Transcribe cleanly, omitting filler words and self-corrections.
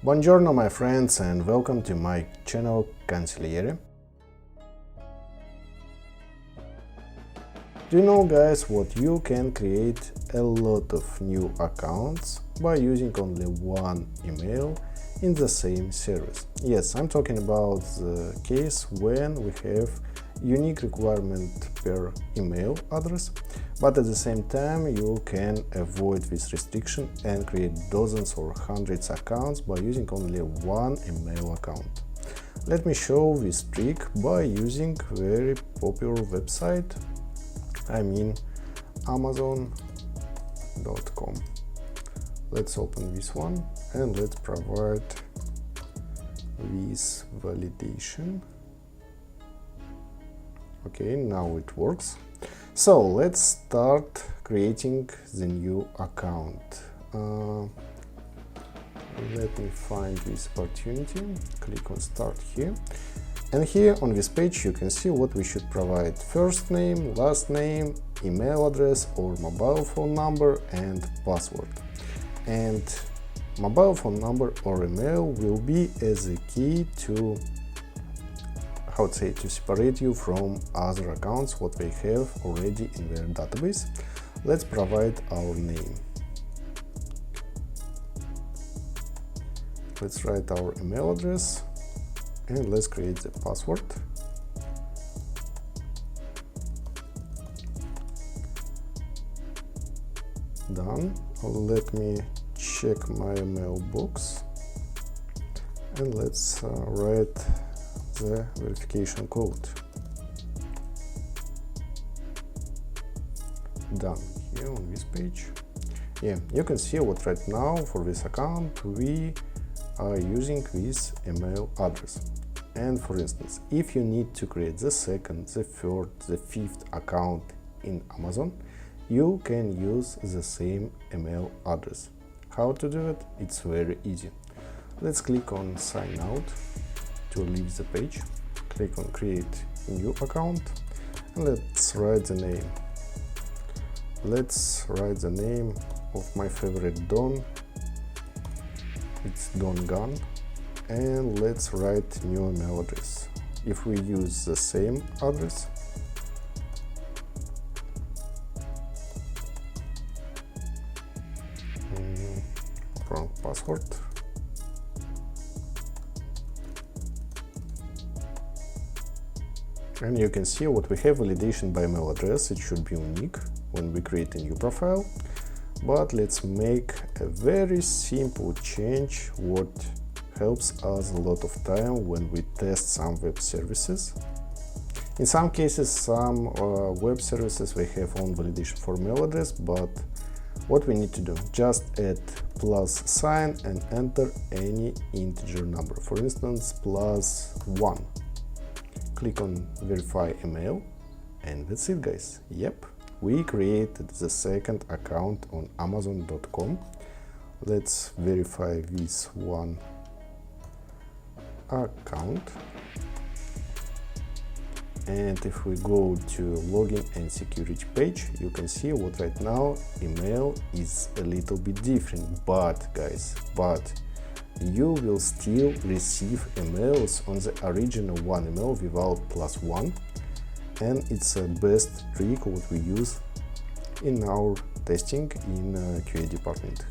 Buongiorno my friends and welcome to my channel QANSIGLIERE. Do you know guys what you can create a lot of new accounts by using only one email in the same service? Yes, I'm talking about the case when we have unique requirement per email address, but at the same time you can avoid this restriction and create dozens or hundreds accounts by using only one email account. Let me show this trick by using very popular website, I mean Amazon.com. Let's open this one and let's provide this validation. Okay, now it works. So let's start creating the new account. Let me find this opportunity, click on start here. And here on this page you can see what we should provide: first name, last name, email address or mobile phone number and password. And mobile phone number or email will be as a key to to separate you from other accounts what we have already in their database. Let's provide our name. Let's write our email address and let's create the password. Done. Let me check my email box and let's write the verification code. Done here on this page. Yeah, you can see what right now for this account we are using this email address. And for instance, if you need to create the second, the third, the fifth account in Amazon, you can use the same email address. How to do it? It's very easy. Let's click on sign out to leave the page. Click on create new account and let's write the name. Let's write the name of my favorite Don. It's Don Gun. And let's write new email address. If we use the same address, wrong password. And you can see what we have: validation by email address. It should be unique when we create a new profile. But let's make a very simple change what helps us a lot of time when we test some web services. In some cases, some web services we have own validation for email address, but what we need to do, just add plus sign and enter any integer number, for instance +1. Click on verify email and that's it guys. Yep, we created the second account on Amazon.com. Let's verify this one account, and if we go to login and security page, you can see what right now email is a little bit different, but guys, you will still receive emails on the original one email without +1, and it's a best trick what we use in our testing in QA department.